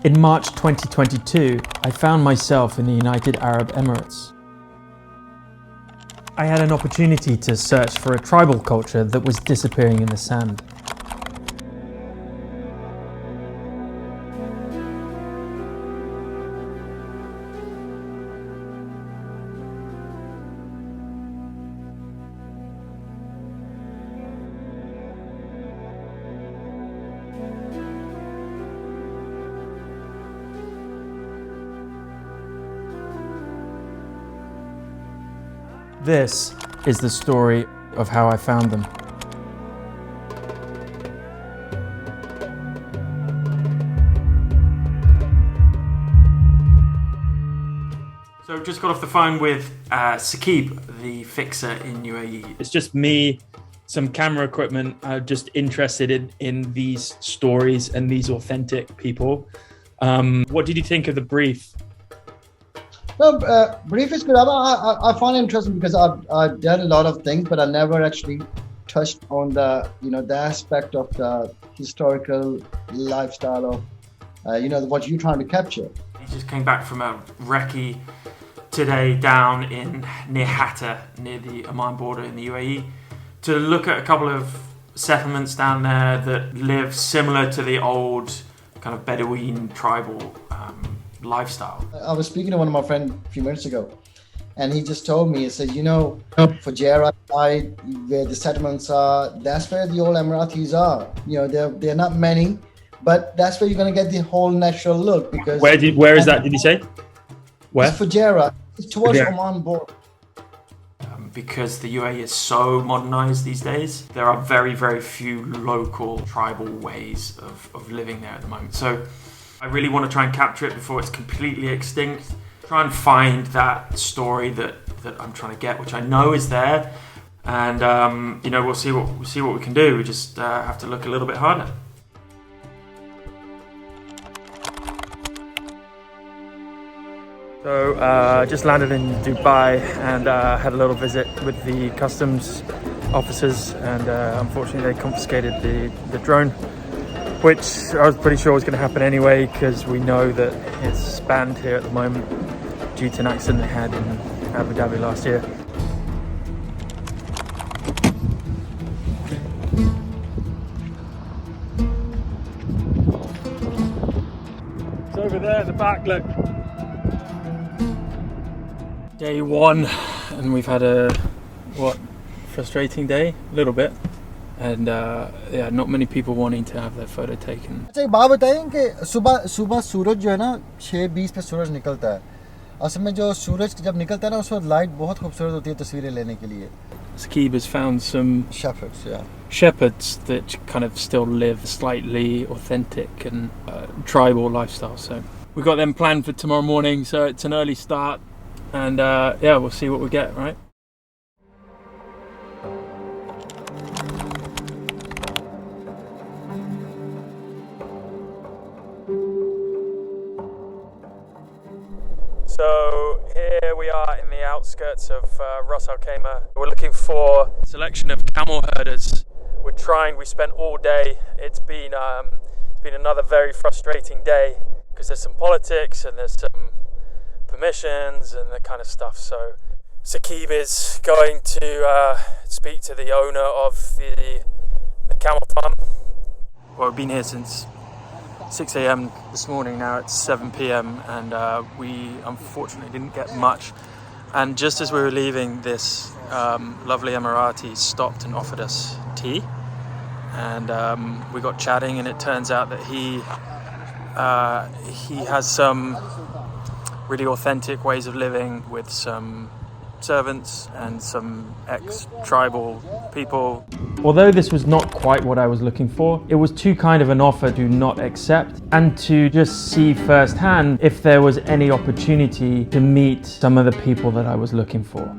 In March 2022, I found myself in the United Arab Emirates. I had an opportunity to search for a tribal culture that was disappearing in the sand. This is the story of how I found them. So I've just got off the phone with Saqib, the fixer in UAE. It's just me, some camera equipment, just interested in these stories and these authentic people. What did you think of the brief? No, brief is good. I find it interesting because I've done a lot of things, but I never actually touched on the aspect of the historical lifestyle of what you're trying to capture. He just came back from a recce today down near Hatta, near the Oman border in the UAE, to look at a couple of settlements down there that live similar to the old kind of Bedouin tribal lifestyle. I was speaking to one of my friends a few minutes ago, and he just told me, he said, Fujairah side, where the settlements are, that's where the old Emiratis are. They're not many, but that's where you're going to get the whole natural look. Because where is that? Did you say? Where? It's Fujairah. It's towards Oman border. Because the UAE is so modernized these days, there are very, very few local tribal ways of living there at the moment. So I really want to try and capture it before it's completely extinct. Try and find that story that I'm trying to get, which I know is there. And we'll see what we can do. We just have to look a little bit harder. So just landed in Dubai and had a little visit with the customs officers, and unfortunately they confiscated the drone, which I was pretty sure was going to happen anyway, because we know that it's banned here at the moment due to an accident they had in Abu Dhabi last year. It's over there at the back, look. Day one, and we've had a frustrating day, a little bit. And not many people wanting to have their photo taken. अच्छा एक बात बताएं कि सुबह सूरज जो है ना 6:20 पे सूरज निकलता है. असल में जो सूरज जब निकलता है ना उस वक्त लाइट बहुत खूबसूरत होती है तस्वीरें लेने के लिए. Saqib has found some shepherds that kind of still live slightly authentic and tribal lifestyle. So we've got them planned for tomorrow morning. So it's an early start, and we'll see what we get, right? So here we are in the outskirts of Ras Al Khaimah. We're looking for a selection of camel herders. We spent all day. It's been another very frustrating day because there's some politics and there's some permissions and that kind of stuff. So Saqib is going to speak to the owner of the camel farm. Well, we've been here since 6 a.m. this morning. Now it's 7 p.m. and we unfortunately didn't get much. And just as we were leaving, this lovely Emirati stopped and offered us tea. And we got chatting, and it turns out that he has some really authentic ways of living with some servants and some ex-tribal people. Although this was not quite what I was looking for, it was too kind of an offer to not accept, and to just see firsthand if there was any opportunity to meet some of the people that I was looking for.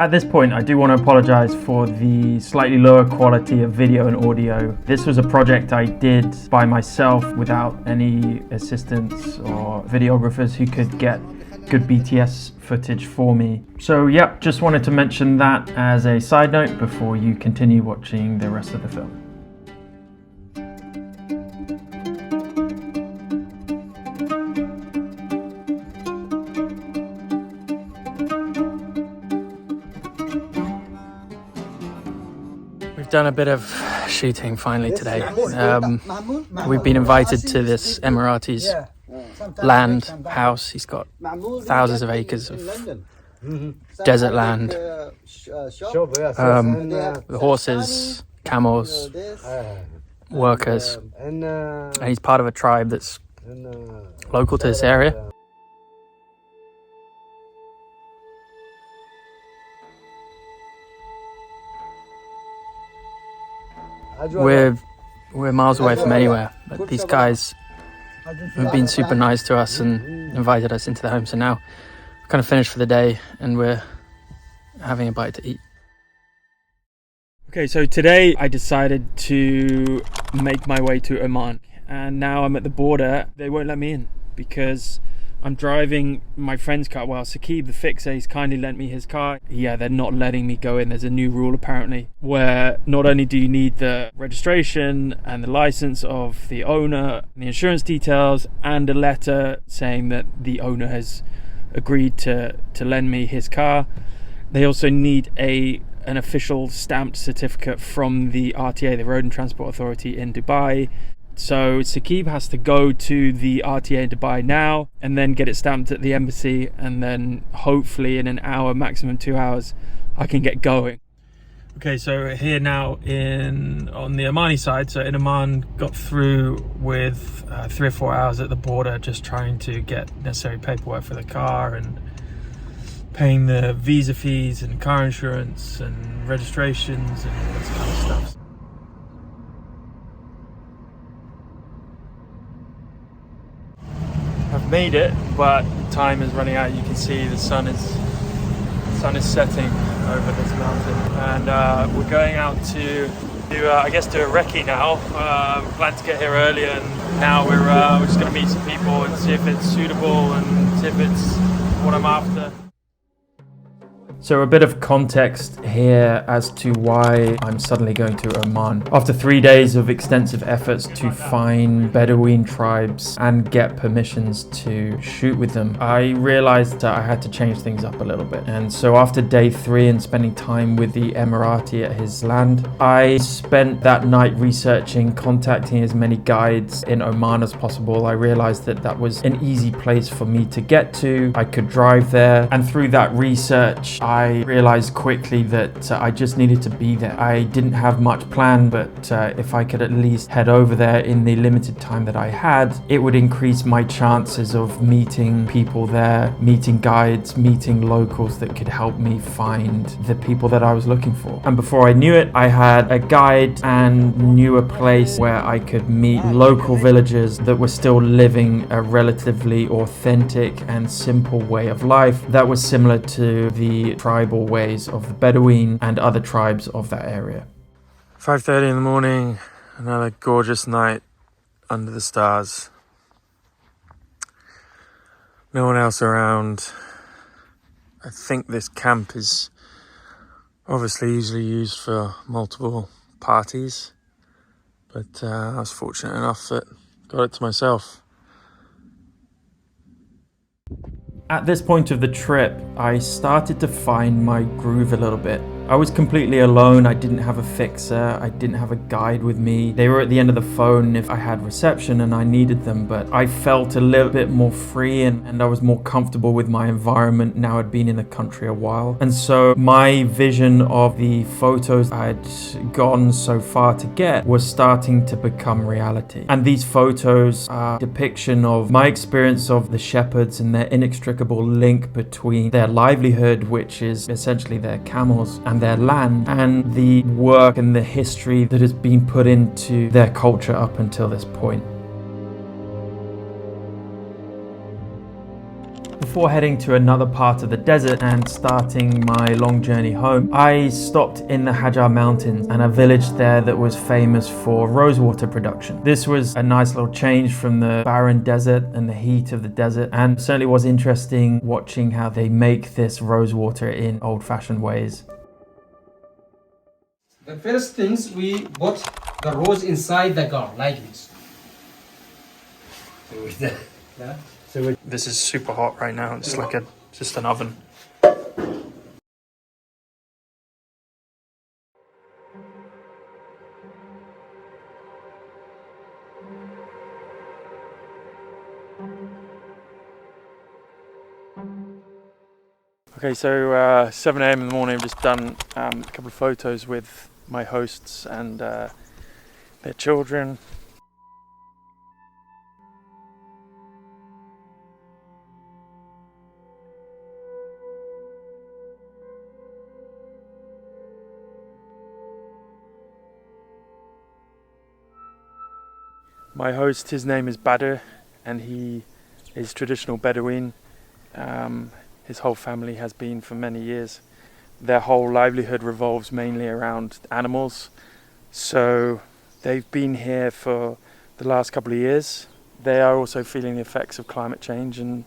At this point, I do want to apologize for the slightly lower quality of video and audio. This was a project I did by myself without any assistance or videographers who could get good BTS footage for me. So yeah, just wanted to mention that as a side note before you continue watching the rest of the film. done a bit of shooting finally today. We've been invited to this Emirati's land house. He's got thousands of acres of desert land, the horses, camels, workers, and he's part of a tribe that's local to this area. We're miles away from anywhere, but these guys have been super nice to us and invited us into their home. So now we're kind of finished for the day and we're having a bite to eat. Okay, so today I decided to make my way to Oman, and now I'm at the border. They won't let me in because I'm driving my friend's car. Well, Saqib, the fixer, he's kindly lent me his car. Yeah, they're not letting me go in. There's a new rule apparently where not only do you need the registration and the license of the owner, the insurance details, and a letter saying that the owner has agreed to lend me his car, they also need an official stamped certificate from the RTA, the Road and Transport Authority in Dubai. So Saqib has to go to the RTA in Dubai now and then get it stamped at the embassy, and then hopefully in an hour, maximum 2 hours, I can get going. Okay, so here now on the Omani side, so in Oman, got through with 3 or 4 hours at the border just trying to get necessary paperwork for the car and paying the visa fees and car insurance and registrations and all this kind of stuff. I've made it, but time is running out. You can see the sun is setting over this mountain, and we're going out to I guess to a recce now. We planned to get here earlier, and now we're just going to meet some people and see if it's suitable and see if it's what I'm after. So a bit of context here as to why I'm suddenly going to Oman. After 3 days of extensive efforts to find Bedouin tribes and get permissions to shoot with them, I realized that I had to change things up a little bit. And so after day 3 and spending time with the Emirati at his land, I spent that night researching, contacting as many guides in Oman as possible. I realized that that was an easy place for me to get to. I could drive there, and through that research, I realized quickly that I just needed to be there. I didn't have much planned, but if I could at least head over there in the limited time that I had, it would increase my chances of meeting people there, meeting guides, meeting locals that could help me find the people that I was looking for. And before I knew it, I had a guide and knew a place where I could meet local villagers that were still living a relatively authentic and simple way of life that was similar to the tribal ways of the Bedouin and other tribes of that area. 5:30 in the morning, another gorgeous night under the stars. No one else around. I think this camp is obviously usually used for multiple parties, but I was fortunate enough that I got it to myself. At this point of the trip, I started to find my groove a little bit. I was completely alone. I didn't have a fixer. I didn't have a guide with me. They were at the end of the phone if I had reception and I needed them, but I felt a little bit more free and I was more comfortable with my environment now I'd been in the country a while. And so my vision of the photos I'd gone so far to get was starting to become reality. And these photos are a depiction of my experience of the shepherds and their inextricable link between their livelihood, which is essentially their camels, and their land, and the work and the history that has been put into their culture up until this point. Before heading to another part of the desert and starting my long journey home, I stopped in the Hajar Mountains and a village there that was famous for rosewater production. This was a nice little change from the barren desert and the heat of the desert, and certainly was interesting watching how they make this rosewater in old-fashioned ways. The first things we put the rose inside the jar like this. Yeah. This is super hot right now. It's like just an oven. Okay, so 7 a.m. in the morning, I've just done a couple of photos with my hosts and their children. My host, his name is Badr, and he is traditional Bedouin. His whole family has been for many years. Their whole livelihood revolves mainly around animals. So they've been here for the last couple of years. They are also feeling the effects of climate change, and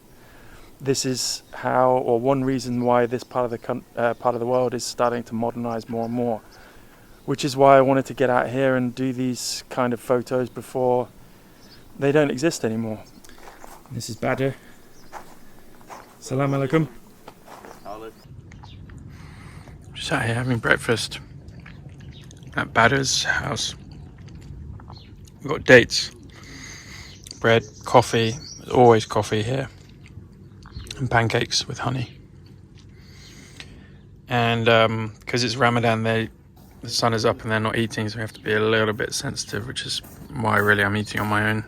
this is how, or one reason why this part of the world is starting to modernize more and more. Which is why I wanted to get out here and do these kind of photos before they don't exist anymore. This is Badr. Salam alaikum. Just out here having breakfast at Badr's house. We've got dates, bread, coffee, there's always coffee here, and pancakes with honey. And because it's Ramadan, the sun is up and they're not eating, so we have to be a little bit sensitive, which is why really I'm eating on my own.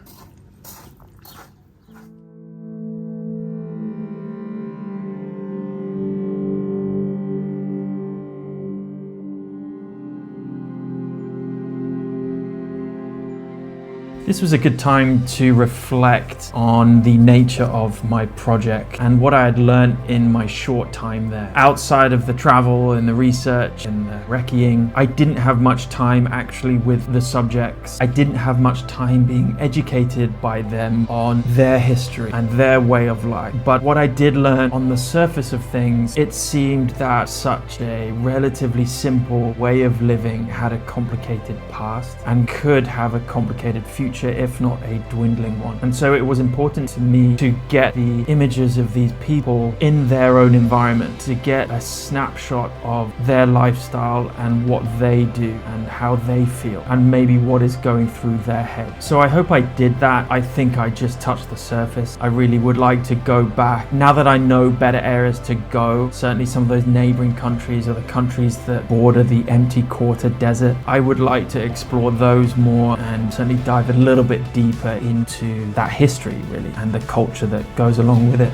This was a good time to reflect on the nature of my project and what I had learned in my short time there. Outside of the travel and the research and the recceing, I didn't have much time actually with the subjects. I didn't have much time being educated by them on their history and their way of life. But what I did learn on the surface of things, it seemed that such a relatively simple way of living had a complicated past and could have a complicated future, if not a dwindling one. And so it was important to me to get the images of these people in their own environment, to get a snapshot of their lifestyle and what they do and how they feel and maybe what is going through their head. So I hope I did that. I think I just touched the surface. I really would like to go back now that I know better areas to go, certainly some of those neighboring countries or the countries that border the empty quarter desert. I would like to explore those more and certainly dive a little bit deeper into that history really and the culture that goes along with it.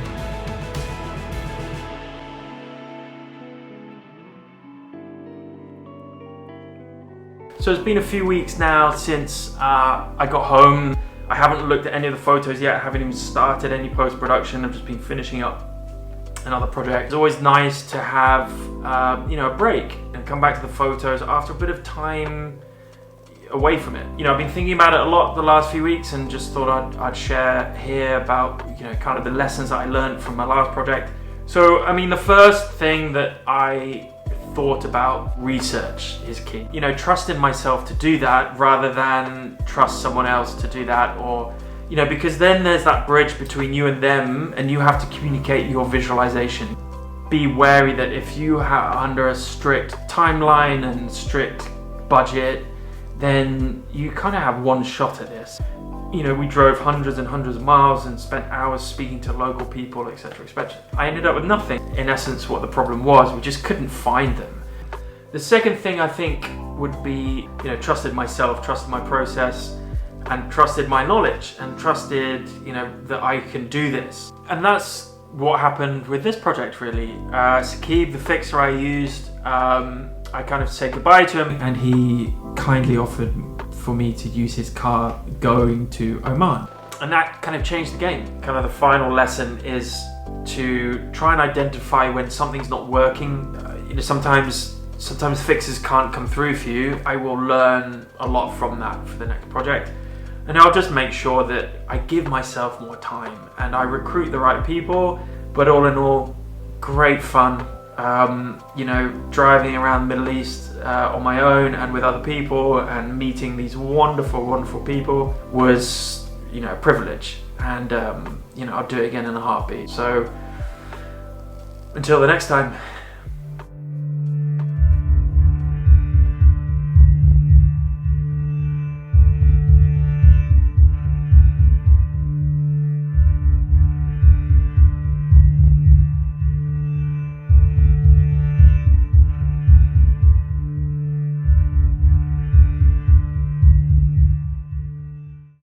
So it's been a few weeks now since I got home. I haven't looked at any of the photos yet. I haven't even started any post-production. I've just been finishing up another project. It's always nice to have a break and come back to the photos after a bit of time away from it. I've been thinking about it a lot the last few weeks and just thought I'd share here about kind of the lessons that I learned from my last project. So the first thing that I thought about, research is key. Trust in myself to do that rather than trust someone else to do that, or because then there's that bridge between you and them and you have to communicate your visualization. Be wary that if you are under a strict timeline and strict budget, then you kind of have one shot at this. We drove hundreds and hundreds of miles and spent hours speaking to local people, etc., etc. I ended up with nothing. In essence, what the problem was, we just couldn't find them. The second thing I think would be, trusted myself, trusted my process, and trusted my knowledge, and trusted, that I can do this. And that's what happened with this project, really. Saqib, the fixer I used, I kind of said goodbye to him, and he kindly offered for me to use his car going to Oman. And that kind of changed the game. Kind of the final lesson is to try and identify when something's not working. Sometimes fixes can't come through for you. I will learn a lot from that for the next project. And I'll just make sure that I give myself more time and I recruit the right people. But all in all, great fun. Driving around the Middle East on my own and with other people and meeting these wonderful, wonderful people was, a privilege. And, I'll do it again in a heartbeat. So until the next time.